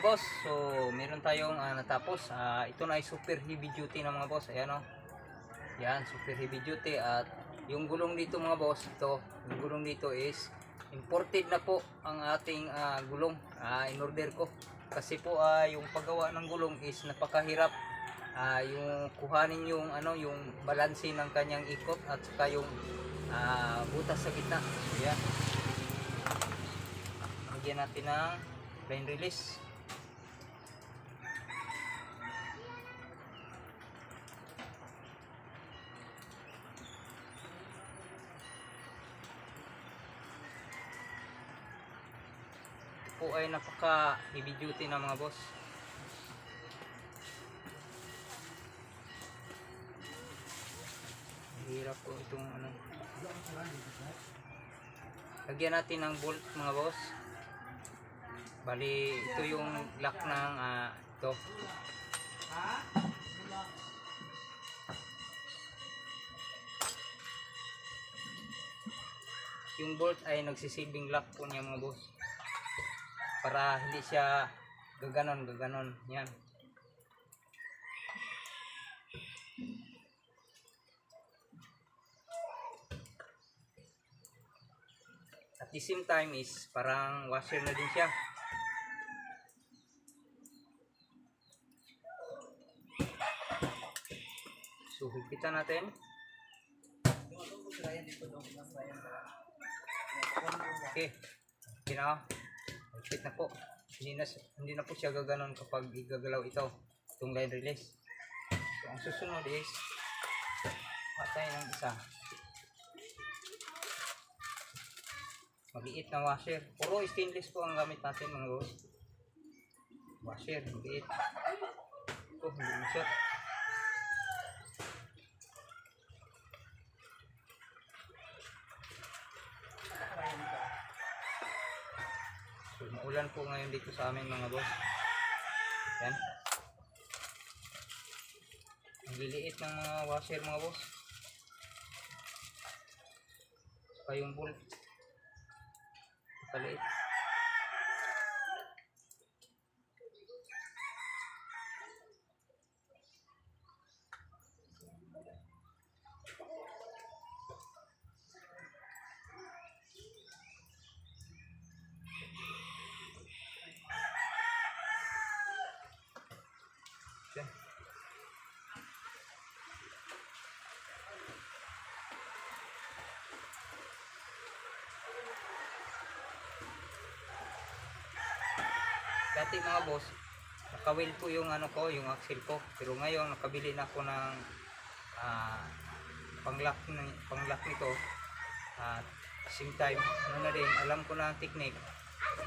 mga boss, so meron tayong natapos. Ito na ay super heavy duty na mga boss. Ayan o. Yan, super heavy duty. At yung gulong dito mga boss, yung gulong dito is imported na po ang ating gulong. In order ko. Kasi po yung paggawa ng gulong is napakahirap. Yung kuhanin yung yung balanse ng kanyang ikot at saka yung butas sa gitna. So yan. Lagyan natin ng line release. Ito po ay napaka heavy duty na mga boss. Hirap po itong lagyan natin ng bolt mga boss. Bali ito yung lock ng ito. Yung bolt ay nagsisilbing lock po niya mga boss, para hindi siya gaganon yan. At the same time is parang washer na din siya. So higpitan natin. Okay. Okay na. Higpit na po. Hindi na po siya gaganon kapag igagalaw itong line release. So ang susunod is patay ng isa. Maliit na washer. Puro stainless po ang gamit natin mga boss. Washer, maliit. Ito, hindi masot. So, maulan po ngayon dito sa amin mga boss. Yan. Ang liliit ng mga washer mga boss. Saka yung bolt. Paliit. Okay. Dati mga boss, nakawheel po yung yung axle ko, pero ngayon nakabili na ako ng panglock nito. At same time, na din, alam ko na ang technique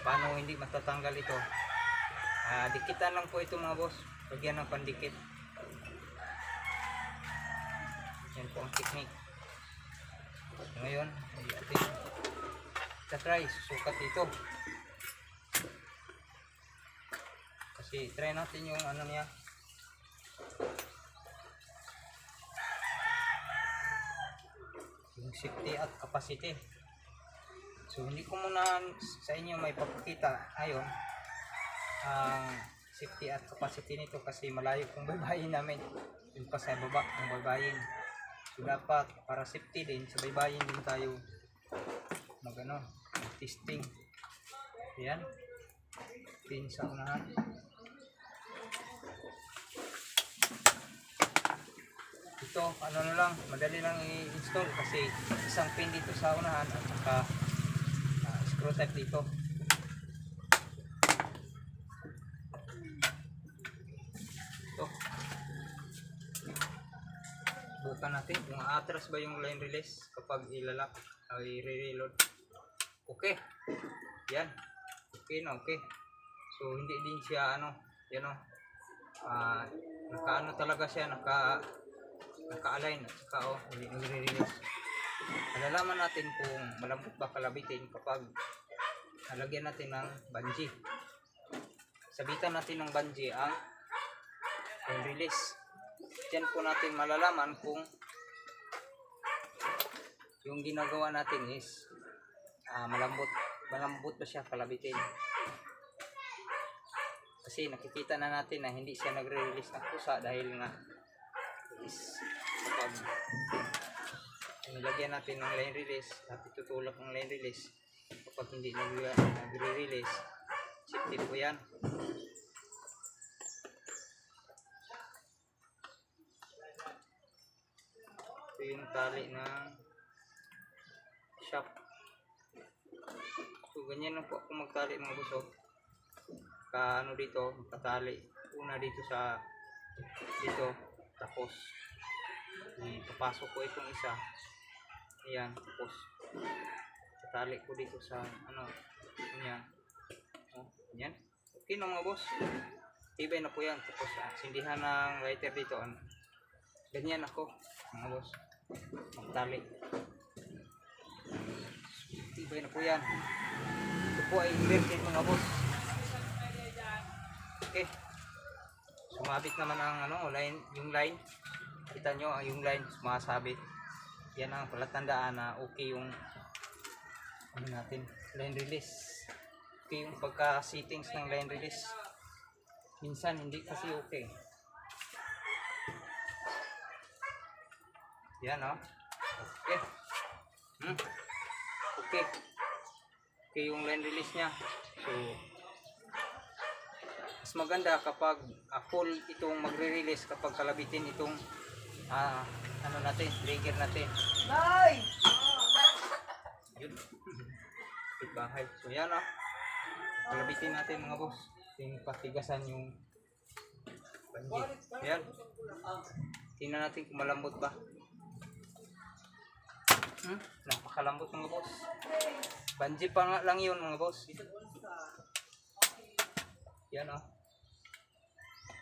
paano hindi matatanggal ito. Dikitan lang po ito mga boss, lagyan ng pandikit. Yan po ang technique. Ngayon, try susukat ito. Try natin yung niya. Yung safety at capacity. So hindi ko muna sa inyo may papakita ayon ang safety at capacity nito kasi malayo kung baybayin namin. Yung pa sa baba ng baybayin. So dapat para safety din sa baybayin din tayo mag testing. Ayan. Pin sa unahan. Ito, na lang, madali lang i-install kasi isang pin dito sa unahan at saka screw type dito. Ito. Bukan natin kung atras ba yung line release kapag ilalak o i-reload. Okay. Yan. Okay na, okay. So hindi din siya yan talaga siya, naka-align at saka nire-release. Malalaman natin kung malambot ba kalabitin kapag nalagyan natin ng bungee. Sabitan natin ng bungee ang release. Diyan po natin malalaman kung yung ginagawa natin is malambot ba siya kalabitin. Kasi nakikita na natin na hindi siya nagre-release ng kusa dahil nga is pag nilagyan natin ng line release at itutulak ng line release kapag hindi nagre-release, safety po yan. Ito yung tali ng shop. So ganyan lang po ako magtali mga boss. Ano dito, magtatali una dito sa dito, tapos papasok ko itong isa, ayan, tapos tatali ko dito sa ano, ganyan, ganyan, okay na mga boss, tibay na po yan. Tapos sindihan ng lighter dito, ganyan ako mga boss, magtali, tibay na po yan. Ito po ay inverted mga boss. Okay, sumabit naman ang line, yung line, kita nyo yung line sumasabit. Yan ang palatandaan na okay yung natin line release, okay yung pagka settings ng line release. Minsan hindi kasi okay. Yan okay. Okay, okay yung line release nya. So mas maganda kapag full itong magre-release kapag kalabitin itong ano natin, trigger natin. Bye! Yun. Bahay. So yan kalabitin natin mga boss. Yung patigasan yung banji. Yan. Tingnan natin kung malambot ba. Napakalambot mga boss. Banji pa nga lang yun mga boss. Yan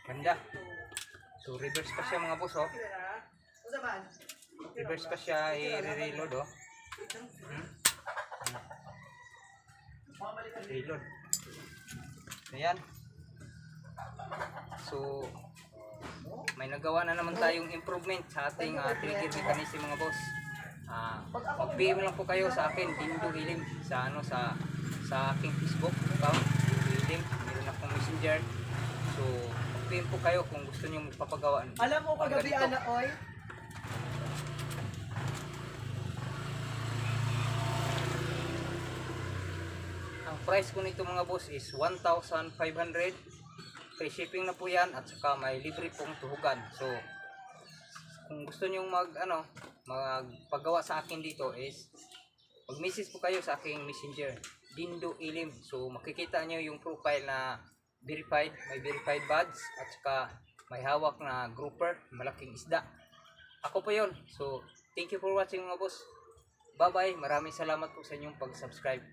ganda. So reverse pa siya mga boss reverse pa siya, i-reload reload. Ayan. So may nagawa na naman tayong improvement sa ating trigger mechanism mga boss. Mag-PM lang po kayo sa akin, Dindo Hilim, sa sa aking Facebook account, Hilim, meron akong messenger. So mag-PM po kayo kung gusto niyo magpapagawa. Alam mo kagabi oy. Ang price ko nito mga boss is 1,500. Free shipping na po yan at saka may libre pong tuhugan. So kung gusto niyo magpagawa sa akin dito is mag-message po kayo sa aking messenger, Dindo Hilim. So makikita niyo yung profile na verified, may verified badge at saka may hawak na grouper, malaking isda. Ako po yon. So thank you for watching mga boss. Bye bye. Maraming salamat po sa inyong pag-subscribe.